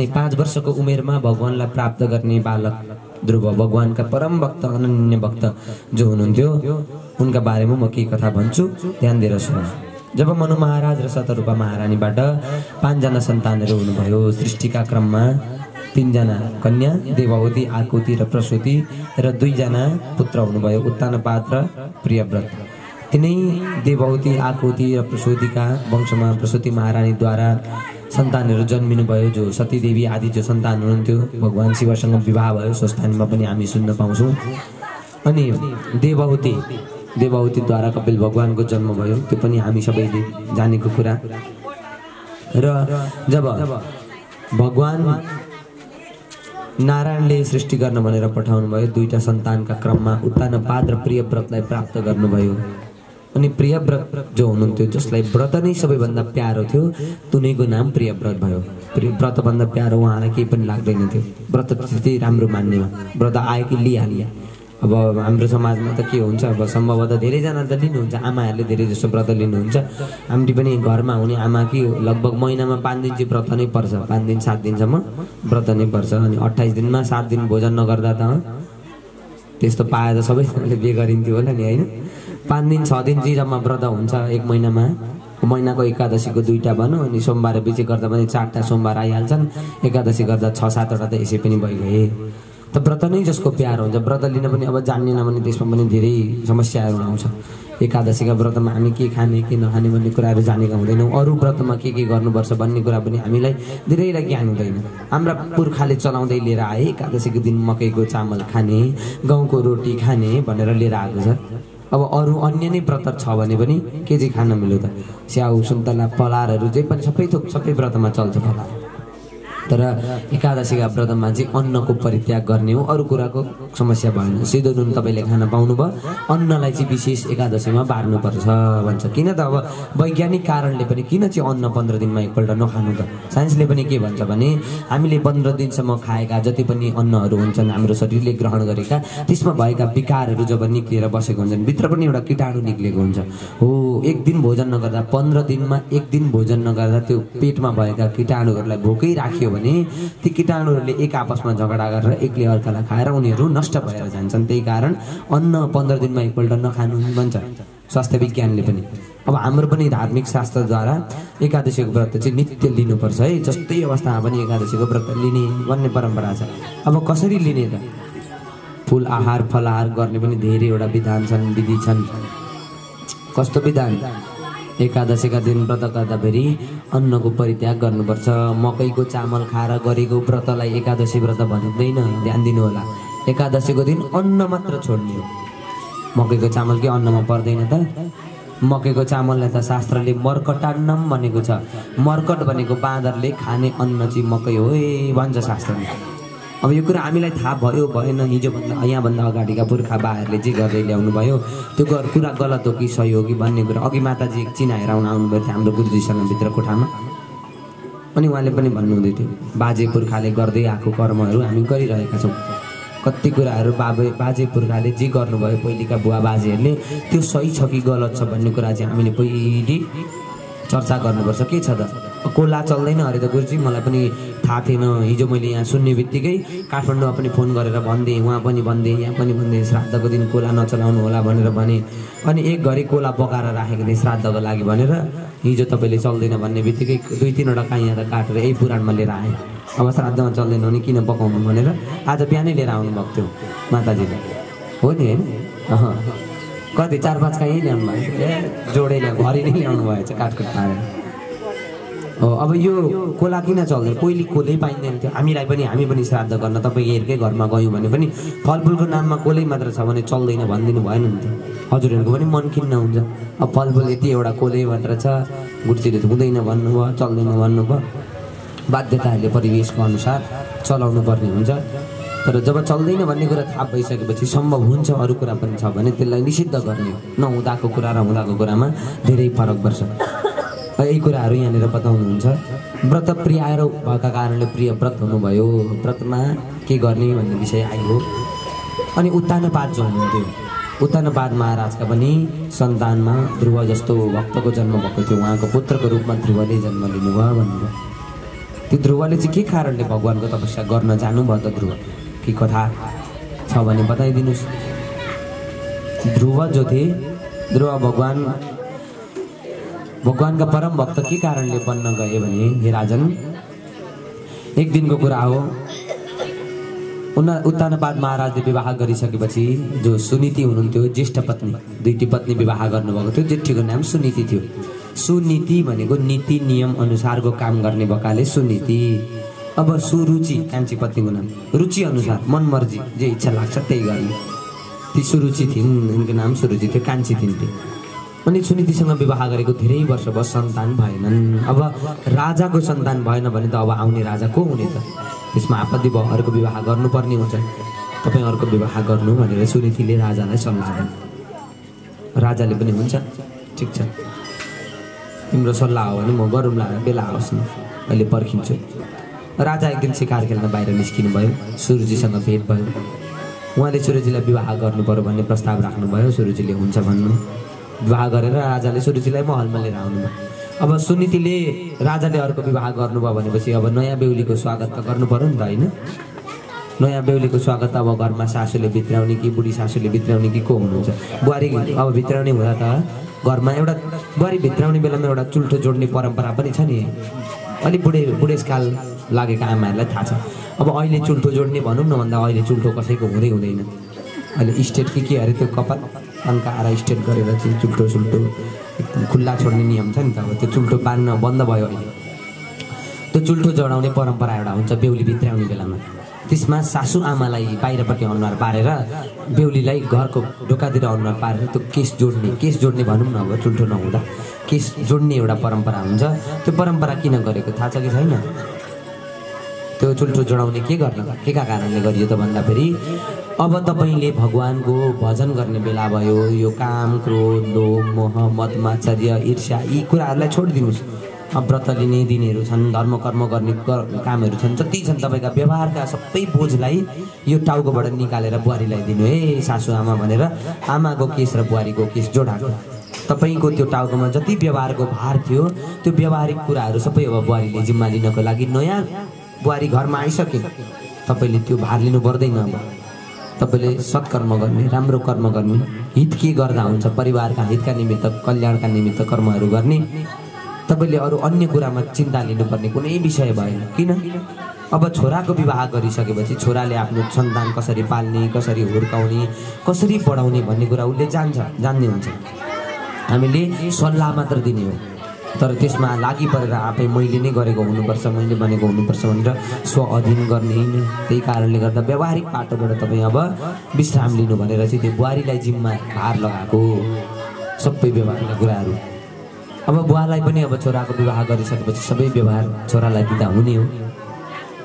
सानै 5 वर्षको उमेरमा भगवानलाई प्राप्त गर्ने बालक ध्रुव भगवानका परम भक्त अनन्य भक्त जो हुनुहुन्थ्यो उनका बारेमा म केही कथा भन्छु, ध्यान दिएर सुन्नु। जब मनु महाराज र शतरूपा महारानीबाट 5 जना सन्तानहरू हुनुभयो। सृष्टिका क्रममा 3 जना कन्या देवहूति, आकुति र प्रसूति र 2 जना पुत्र हुनुभयो, उत्तानपाद र प्रियव्रत। तिनै देवहूति, आकुति र प्रसूतिका वंशमा प्रसूति महारानीद्वारा सन्तानहरू जन्मिनु भयो। जो सतीदेवी आदि जो सन्तान हुनुहुन्थ्यो भगवान शिवसँग विवाह भयो, सो स्थानमा पनि हामी सुन्न पाउँछौँ। अनि देवहूतिद्वारा कपिल भगवानको जन्म भयो, त्यो पनि हामी सबैले जानेको कुरा। र जब भगवान नारायणले सृष्टि गर्न भनेर पठाउनु भयो, 2टा सन्तानका क्रममा उत्तानपाद र प्रियव्रतलाई प्राप्त गर्नुभयो। अनि प्रियव्रत जो हुनुहुन्थ्यो, जसलाई व्रत नै सबैभन्दा प्यारो थियो, तुनैको नाम प्रियव्रत भयो। व्रतभन्दा प्यारो उहाँलाई केही पनि लाग्दैन थियो। व्रत त्यति राम्रो मान्नेमा व्रत आयो कि लिइहाल्यो। अब हाम्रो समाजमा त के हुन्छ, अब सम्भवतः धेरैजना त लिनुहुन्छ, आमाहरूले धेरै जस्तो व्रत लिनुहुन्छ। हामी पनि घरमा हुने आमा कि लगभग महिनामा 5 दिन चाहिँ व्रत नै पर्छ, 5 दिन 7 दिनसम्म व्रत नै पर्छ। अनि 28 दिनमा 7 दिन भोजन नगर्दा त त्यस्तो पाए त सबैजनाले बिहे गरिन्थ्यो होला नि, होइन? 5 दिन 6 दिन चाहिँ जम्मा व्रत हुन्छ एक महिनामा। महिनाको एकादशीको 2टा भनौँ, अनि सोमबार पछि गर्दा पनि 4टा सोमबार आइहाल्छन्, एकादशी गर्दा 6-7वटा त यसै पनि भइगए। त व्रत नै जसको प्यार हुन्छ, व्रत लिन पनि अब जान्नेन भने त्यसमा पनि धेरै समस्याहरू आउँछ। एकादशीका व्रतमा हामी के खाने के नखाने भन्ने कुराहरू जानेका हुँदैनौँ। अरू व्रतमा के गर्नुपर्छ भन्ने कुरा पनि हामीलाई धेरैलाई ज्ञान हुँदैन। हाम्रा पुर्खाले चलाउँदै लिएर आए, एकादशीको दिन मकैको चामल खाने, गहुँको रोटी खाने भनेर लिएर आएको छ। अब अरू अन्य नै व्रत छ भने पनि के चाहिँ खान मिल्यो त? स्याउ, सुन्तला, फलारहरू जे पनि सबै व्रतमा चल्छ फलार। तर एकादशीका व्रतमा चाहिँ अन्नको परित्याग गर्ने हो, अरू कुराको समस्या भएन। सिधो नुन तपाईँले खान पाउनुभयो, अन्नलाई चाहिँ विशेष एकादशीमा बार्नुपर्छ भन्छ। किन त अब वैज्ञानिक कारणले पनि किन चाहिँ अन्न 15 दिनमा एकपल्ट नखानु त? साइन्सले पनि के भन्छ भने हामीले 15 दिनसम्म खाएका जति पनि अन्नहरू हुन्छन् हाम्रो शरीरले ग्रहण गरेका, त्यसमा भएका विकारहरू जब निक्लिएर बसेको हुन्छन्, भित्र पनि एउटा कीटाणु निक्लेको हुन्छ। हो, एक दिन भोजन नगर्दा 15 दिनमा एक दिन भोजन नगर्दा त्यो पेटमा भएका कीटाणुहरूलाई भोकै राख्यो भने ती कीटाणुहरूले एक आपसमा झगडा गरेर एकले अर्कालाई खाएर उनीहरू नष्ट भएर जान्छन्। त्यही कारण अन्न 15 दिनमा एकपल्ट नखानु भन्छ स्वास्थ्य विज्ञानले पनि। अब हाम्रो पनि धार्मिक शास्त्रद्वारा एकादशीको व्रत चाहिँ नित्य लिनुपर्छ है। जस्तै अवस्थामा पनि एकादशीको व्रत लिने भन्ने परम्परा छ। अब कसरी लिने त? फुल आहार फलाहार गर्ने पनि धेरैवटा विधान छन्, विधि छन्। कस्तो विधान? एकादशीका दिन व्रत गर्दाखेरि अन्नको परित्याग गर्नुपर्छ। मकैको चामल खाएर गरेको व्रतलाई एकादशी व्रत भनिँदैन, ध्यान दिनु होला। एकादशीको दिन अन्न मात्र छोड्ने हो। मकैको चामल के अन्नमा पर्दैन त? मकैको चामललाई त शास्त्रले मर्कटान्नम भनेको छ। मर्कट भनेको बाँदरले खाने अन्न चाहिँ मकै हो भन्छ शास्त्रले। अब यो कुरा हामीलाई थाहा भयो भएन, यहाँभन्दा अगाडिका पुर्खा बाहरूले जे गर्दै ल्याउनु भयो त्यो कुरा गलत हो कि सही हो कि भन्ने कुरा अघि माताजी चिनाएर आउनुभएको थियो हाम्रो गुरुजीसँग भित्र कोठामा। अनि उहाँले पनि भन्नुहुँदै थियो बाजे पुर्खाले गर्दै आएको कर्महरू हामी गरिरहेका छौँ। कति कुराहरू बाजे पुर्खाले जे गर्नुभयो पहिलेका बुवा बाजेहरूले त्यो सही छ कि गलत छ भन्ने कुरा चाहिँ हामीले पहिले चर्चा गर्नुपर्छ। के छ त? कोला चल्दैन अरे त गुरुजी, मलाई पनि थाहा थिएन। हिजो मैले यहाँ सुन्ने बित्तिकै काठमाडौँमा पनि फोन गरेर भनिदिएँ, उहाँ पनि भनिदिएँ, यहाँ पनि भनिदिएँ श्राद्धको दिन कोला नचलाउनु होला भनेर भने। अनि एक घडी कोला पकाएर राखेको थिएँ श्राद्धको लागि भनेर। हिजो तपाईँले चल्दैन भन्ने बित्तिकै 2-3वटा काइँ त काटेर यही पुराणमा लिएर आएँ। अब श्राद्धमा चल्दैन भने किन पकाउनु भनेर आज बिहानै लिएर आउनुभएको थियो माताजीले, हो नि होइन? कति 4-5 काइँ ल्याउनु भएको थियो, जोडै घरि नै ल्याउनु भएछ काटकुट पारेर। हो, अब यो कोला किन चल्दैन? पहिले कोलै पाइँदैन थियो। हामी पनि श्राद्ध गर्न तपाईँहरूकै घरमा गयौँ भने पनि फलफुलको नाममा कोलै मात्र छ भने चल्दैन भनिदिनु भएन नि त? हजुरहरूको पनि मन खिन्न हुन्छ। अब फलफुल यति एउटा कोलै मात्र छ, गुरुजीले हुँदैन भन्नुभयो, चल्दैन भन्नुभयो। बाध्यताहरूले परिवेशको अनुसार चलाउनु पर्ने हुन्छ। तर जब चल्दैन भन्ने कुरा थाहा भइसकेपछि सम्भव हुन्छ अरू कुरा पनि छ भने त्यसलाई निषिद्ध गर्ने हो। नहुँदाको कुरा र हुँदाको कुरामा धेरै फरक पर्छ। यही कुराहरू यहाँनिर बताउनुहुन्छ। व्रत प्रियाएर भएका कारणले प्रिय व्रत हुनुभयो। व्रतमा के गर्ने भन्ने विषय आयो। अनि उत्तानपाद जो हुनुहुन्थ्यो, उत्तानपाद महाराजका पनि सन्तानमा ध्रुव जस्तो भक्तको जन्म भएको थियो। उहाँको पुत्रको रूपमा ध्रुवले जन्म लिनुभयो भन्नुभयो। त्यो ध्रुवले चाहिँ के कारणले भगवानको तपस्या गर्न जानुभयो त ध्रुव के कथा छ भने बताइदिनुहोस्। ध्रुव जो थिए, ध्रुव भगवानका परम भक्त के कारणले बन्न गए भने हे राजन, एक दिनको कुरा हो। उत्तानपाद महाराजले विवाह गरिसकेपछि जो सुनीति हुनुहुन्थ्यो, ज्येष्ठ पत्नी, दुईटी पत्नी विवाह गर्नुभएको थियो। जेठीको नाम सुनीति थियो। सुनीति भनेको नीति नियम अनुसारको काम गर्ने भएकाले सुनीति। अब सुरुचि कान्छी पत्नीको नाम, रुचि अनुसार मन मर्जी जे इच्छा लाग्छ त्यही गर्ने, ती सुरुचि थिइन्। उनको नाम सुरुचि थियो, कान्छी थिइन् ती। अनि सुनीतिसँग विवाह गरेको धेरै वर्ष भयो, सन्तान भएनन्। अब राजाको सन्तान भएन भने त अब आउने राजा को हुने त? त्यसमा आपत्ति भयो, अर्को विवाह गर्नुपर्ने हुन्छ। तपाईँ अर्को विवाह गर्नु भनेर सुनीतिले राजालाई सल्लाह दिए। राजाले पनि हुन्छ, ठिक छ, तिम्रो सल्लाह हो भने म गरौँला, बेला आओस् न, अहिले पर्खिन्छु। राजा एक दिन शिकार खेल्न बाहिर निस्किनु भयो। सुरुचिसँग भेट भयो। उहाँले सुरुचिलाई विवाह गर्नु पर्यो भन्ने प्रस्ताव राख्नुभयो। सुरुचिले हुन्छ भन्नु, विवाह गरेर राजाले सुरुचिलाई महलमा लिएर आउनुभयो। अब सुनीतिले राजाले अर्को विवाह गर्नुभयो भनेपछि अब नयाँ बेहुलीको स्वागत त गर्नु पर्यो नि त, होइन? नयाँ बेहुलीको स्वागत अब घरमा सासूले भित्राउने कि बुढी सासूले भित्राउने कि को हुनुहुन्छ? बुहारी अब भित्राउने हुँदा त घरमा एउटा बुहारी भित्राउने बेलामा एउटा चुल्ठो जोड्ने परम्परा पनि छ नि। अलिक बुढेसकाल लागेका आमाहरूलाई थाहा छ। अब अहिले चुल्ठो जोड्ने भनौँ न भन्दा अहिले चुल्ठो कसैको हुँदैन। अहिले स्टेट के अरे त्यो कपाल तन्काएर स्टेट गरेर चाहिँ चुल्ठो एकदम खुल्ला छोड्ने नियम छ नि त। अब त्यो चुल्ठो बाँध्न बन्द भयो अहिले। त्यो चुल्ठो जडाउने परम्परा एउटा हुन्छ बेहुली भित्राउने बेलामा। त्यसमा सासू आमालाई बाहिरपट्टि अनुहार पारेर बेहुलीलाई घरको ढोकातिर अनुहार पारेर त्यो केस जोड्ने भनौँ न, अब चुल्ठो नहुँदा केस जोड्ने एउटा परम्परा हुन्छ। त्यो परम्परा किन गरेको थाहा छ कि छैन? त्यो चुल्ठो जोडाउने के का कारणले गरियो त भन्दाखेरि अब तपाईँले भगवानको भजन गर्ने बेला भयो, यो काम, क्रोध, लोभ, मोह, मद, मात्सर्य, ईर्ष्या यी कुराहरूलाई छोडिदिनुहोस्। अब व्रत लिने दिनहरू छन्, धर्म कर्म गर्ने कामहरू छन्, जति छन् तपाईँका व्यवहारका सबै बोझलाई यो टाउकोबाट निकालेर बुहारीलाई दिनु। हे सासू आमा भनेर आमाको केस र बुहारीको केस जोडाएको। तपाईँको त्यो टाउकोमा जति व्यवहारको भार थियो त्यो व्यवहारिक कुराहरू सबै अब बुहारीले जिम्मा लिनको लागि नयाँ बुहारी घरमा आइसके। तपाईँले त्यो भार लिनु पर्दैन। अब तपाईँले सत्कर्म गर्ने, राम्रो कर्म गर्ने, हित के गर्दा हुन्छ, परिवारका हितका निमित्त, कल्याणका निमित्त कर्महरू गर्ने। तपाईँले अरू अन्य कुरामा चिन्ता लिनुपर्ने कुनै विषय भएन। किन? अब छोराको विवाह गरिसकेपछि छोराले आफ्नो सन्तान कसरी पाल्ने, कसरी हुर्काउने, कसरी पढाउने भन्ने कुरा उसले जान्ने हुन्छ। हामीले सल्लाह मात्र दिने हो, तर त्यसमा लागि परेर आफै मैले नै गरेको हुनुपर्छ, मैले भनेको हुनुपर्छ भनेर स्व अधीन गर्ने होइन। त्यही कारणले गर्दा व्यावहारिक पाटोबाट तपाईँ अब विश्राम लिनु भनेर चाहिँ त्यो बुहारीलाई जिम्मा भार लगाएको सबै व्यवहारका कुराहरू। अब बुवालाई पनि अब छोराको विवाह गरिसकेपछि सबै व्यवहार छोरालाई दिँदा हुने हो।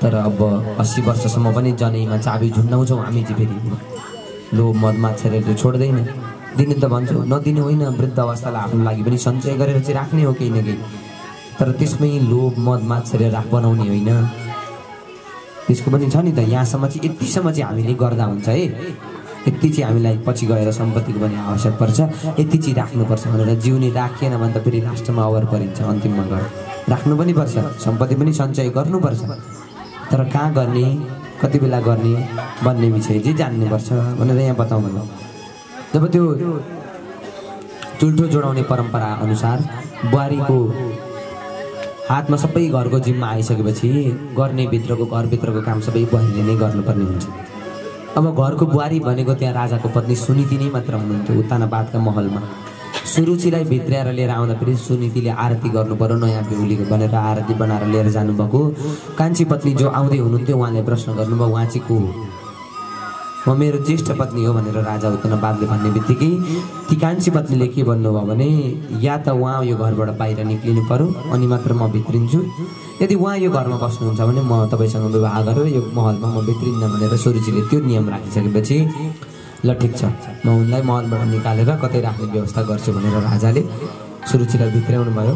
तर अब 80 वर्षसम्म पनि जनैमा चाबी झुन्डाउँछौँ हामी चाहिँ। फेरि लोभ मद मात्सर्यले छोड्दैन। दिने त भन्छु, नदिने होइन। वृद्ध अवस्थालाई आफ्नो लागि पनि सञ्चय गरेर चाहिँ राख्ने हो केही न केही। तर त्यसमै लोभ मद मात्सर्य बनाउने होइन। त्यसको पनि छ नि त। यहाँसम्म चाहिँ यतिसम्म चाहिँ हामीले गर्दा हुन्छ है। यति चाहिँ हामीलाई पछि गएर सम्पत्तिको पनि आवश्यक पर्छ, यति चाहिँ राख्नुपर्छ भनेर जिउने राखिएन भने त फेरि लास्टमा अवर परिन्छ। अन्तिममा गएर राख्नु पनि पर्छ, सम्पत्ति पनि सञ्चय गर्नुपर्छ। तर कहाँ गर्ने, कति बेला गर्ने भन्ने विषय चाहिँ जान्नुपर्छ भनेर यहाँ बताउनु भयो। जब त्यो चुल्ठो जोडाउने परम्परा अनुसार बुहारीको हातमा सबै घरको जिम्मा आइसकेपछि घरभित्रको काम सबै बुहारीले नै गर्नुपर्ने हुन्छ। अब घरको बुहारी भनेको त्यहाँ राजाको पत्नी सुनीति नै मात्र हुनुहुन्थ्यो। उत्तानपादका महलमा सुरुचिलाई भित्र्याएर लिएर आउँदाखेरि सुनीतिले आरती गर्नु पर्यो नयाँ बेहुलीको भनेर आरती बनाएर लिएर जानुभएको। कान्छी पत्नी जो आउँदै हुनुहुन्थ्यो उहाँले प्रश्न गर्नुभयो, उहाँ चाहिँ को हो? म मेरो ज्येष्ठ पत्नी हो भनेर राजा उत्तानपादले भन्ने बित्तिकै ती कान्छी पत्नीले के भन्नुभयो भने, या त उहाँ यो घरबाट बाहिर निक्लिनु पर्यो अनि मात्र म भित्रिन्छु, यदि उहाँ यो घरमा बस्नुहुन्छ भने म तपाईँसँग विवाह गरेर यो महलमा म भित्रिन्न भनेर सुरुचिले त्यो नियम राखिसकेपछि ल ठिक छ, म उनलाई महलबाट निकालेर कतै राख्ने व्यवस्था गर्छु भनेर राजाले सुरुचिलाई भित्र्याउनु भयो।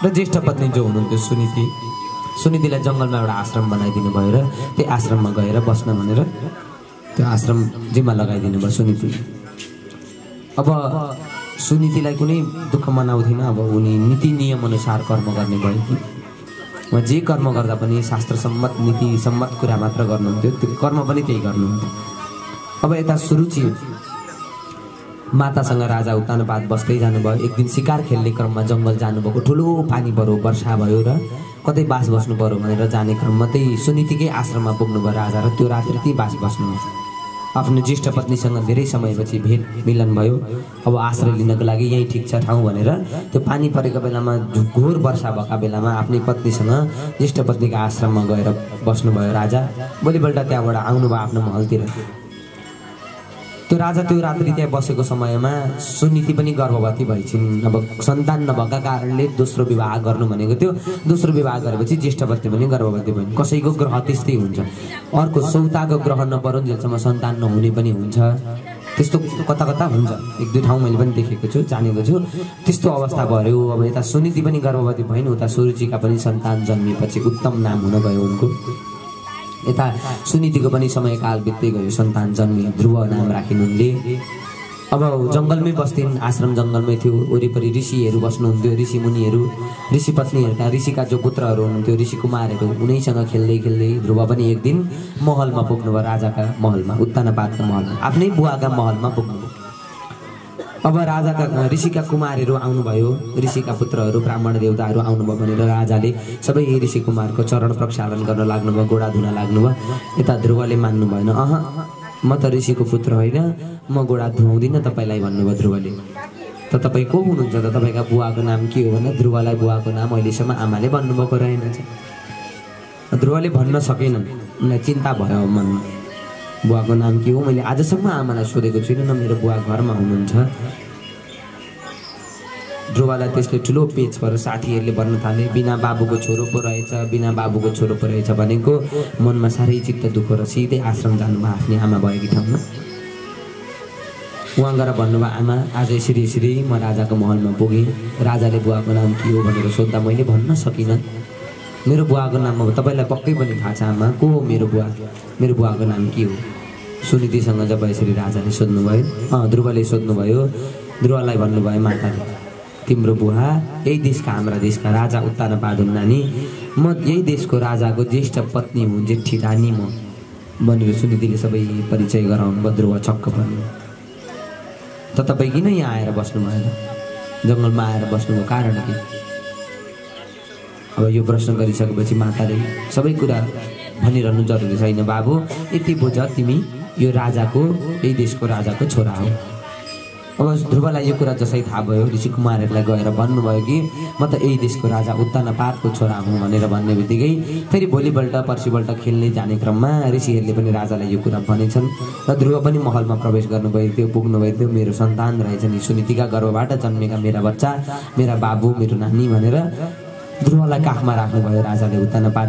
र ज्येष्ठ पत्नी जो हुनुहुन्थ्यो सुनीतिलाई जङ्गलमा एउटा आश्रम बनाइदिनु भयो र त्यही आश्रममा गएर बस्न भनेर त्यो आश्रम जिम्मा लगाइदिनु भयो सुनीति। अब सुनीतिलाई कुनै दुःख मनाउँथिन। अब उनी नीति नियम अनुसार कर्म गर्ने भयो कि उहाँ जे कर्म गर्दा पनि शास्त्र सम्मत नीति सम्मत कुरा मात्र गर्नुहुन्थ्यो, त्यो कर्म पनि त्यही गर्नुहुन्थ्यो। अब यता सुरुचि मातासँग राजा उत्तानपाद बस्दै जानुभयो। एक दिन शिकार खेल्ने क्रममा जङ्गल जानुभएको, ठुलो पानी पर्यो, वर्षा भयो र कतै बास बस्नु पर्यो भनेर जाने क्रममा त्यही सुनीतिकै आश्रममा पुग्नुभयो राजा र त्यो रात्रि त्यही बास बस्नुभयो। आफ्नो ज्येष्ठ पत्नीसँग धेरै समयपछि भेट मिलन भयो। अब आश्रय लिनको लागि यही ठिक छ ठाउँ भनेर त्यो पानी परेको बेलामा घोर वर्षा भएका बेलामा आफ्नै पत्नीसँग ज्येष्ठ पत्नीको आश्रममा गएर बस्नुभयो राजा। भोलिपल्ट त्यहाँबाट आउनुभयो आफ्नो महलतिर। त्यो राजा त्यो रात्रि त्यहाँ बसेको समयमा सुनीति पनि गर्भवती भइछिन्। अब सन्तान नभएका कारणले दोस्रो विवाह गर्नु भनेको थियो। दोस्रो विवाह गरेपछि ज्येष्ठ पत्नी पनि गर्भवती भइन्। कसैको ग्रह त्यस्तै हुन्छ, अर्को सौताको ग्रह नपरुन्जेलसम्म सन्तान नहुने पनि हुन्छ। त्यस्तो कता कता हुन्छ, एक दुई ठाउँ मैले पनि देखेको छु, जानेको छु। त्यस्तो अवस्था भयो। अब यता सुनीति पनि गर्भवती भइन्, उता सुरुचिका पनि सन्तान जन्मिएपछि उत्तम नाम हुन गयो उनको। यता सुनीतिको पनि समयकाल बित्दै गयो, सन्तान जन्मियो, ध्रुव नाम राखिन् उनले। अब जङ्गलमै बस्थिन्, आश्रम जङ्गलमै थियो। वरिपरि ऋषिहरू बस्नुहुन्थ्यो, ऋषि मुनिहरू, ऋषि पत्नीहरूका, ऋषिका जो पुत्रहरू हुनुहुन्थ्यो, ऋषि कुमारहरू, उनीसँग खेल्दै खेल्दै ध्रुव पनि एक दिन महलमा पुग्नुभयो, राजाका महलमा, उत्तानपादका महलमा, आफ्नै बुवाका महलमा पुग्नुभयो। अब राजाका ऋषिका कुमारहरू आउनुभयो, ऋषिका पुत्रहरू, ब्राह्मण देवताहरू आउनुभयो भनेर राजाले सबै ऋषि कुमारको चरण प्रक्षालन गर्न लाग्नुभयो, गोडा धुन लाग्नुभयो। यता ध्रुवले मान्नु भएन, म त ऋषिको पुत्र होइन, म गोडा धुवाउँदिनँ तपाईँलाई भन्नुभयो ध्रुवले। त तपाईँ को हुनुहुन्छ त, तपाईँका बुवाको नाम के हो भने ध्रुवलाई बुवाको नाम अहिलेसम्म आमाले भन्नुभएको रहेनछ। ध्रुवले भन्न सकेनन्, उनलाई चिन्ता भयो मनमा, बुवाको नाम के हो, मैले आजसम्म आमालाई सोधेको छुइनँ, न मेरो बुवा घरमा हुनुहुन्छ। ध्रुवलाई त्यसले ठुलो पेच पर साथीहरूले भन्न थाले, बिना बाबुको छोरो पो रहेछ, बिना बाबुको छोरो पो रहेछ भनेको मनमा साह्रै चित्त दुःख र सिधै आश्रम जानुभयो आफ्नै आमा भएकी ठाउँमा। उहाँ गएर भन्नुभयो, आमा आज यसरी यसरी म राजाको महलमा पुगेँ, राजाले बुवाको नाम के हो भनेर सोद्धा मैले भन्न सकिनँ। मेरो बुवाको नाम अब तपाईँलाई पक्कै पनि थाहा छ आमा, को हो मेरो बुवा, मेरो बुवाको नाम के हो। सुनीतिसँग जब यसरी राजाले सोध्नुभयो, ध्रुवले सोध्नुभयो, ध्रुवलाई भन्नुभयो माताले, तिम्रो बुवा यही देशका, हाम्रा देशका राजा उत्तानपाद हुन् नानी, म यही देशको राजाको ज्येष्ठ पत्नी हुँ, जेठी रानी म भनेर सुनीतिले सबै परिचय गराउनु भयो। ध्रुव छक्क पर्यो। त तपाईँ किन यहाँ आएर बस्नु भएन, जङ्गलमा आएर बस्नुको कारण के? अब यो प्रश्न गरिसकेपछि माताले सबै कुरा भनिरहनु जरुरी छैन बाबु, यति बुझ तिमी यो राजाको, यही देशको राजाको छोरा हो। अब ध्रुवलाई यो कुरा जसै थाहा भयो, ऋषि कुमारहरूलाई गएर भन्नुभयो कि म त यही देशको राजा उत्तानपादको छोरा हुँ भनेर भन्ने बित्तिकै फेरि भोलिपल्ट पर्सिपल्ट खेल्ने जाने क्रममा ऋषिहरूले पनि राजालाई यो कुरा भनेछन् र ध्रुव पनि महलमा प्रवेश गर्नुभएको थियो, पुग्नुभएको थियो। मेरो सन्तान रहेछ नि, सुनीतिका गर्भबाट जन्मेका मेरा बच्चा, मेरा बाबु, मेरो नानी भनेर ध्रुवलाई काखमा राख्नुभयो राजाले उत्तानपाद।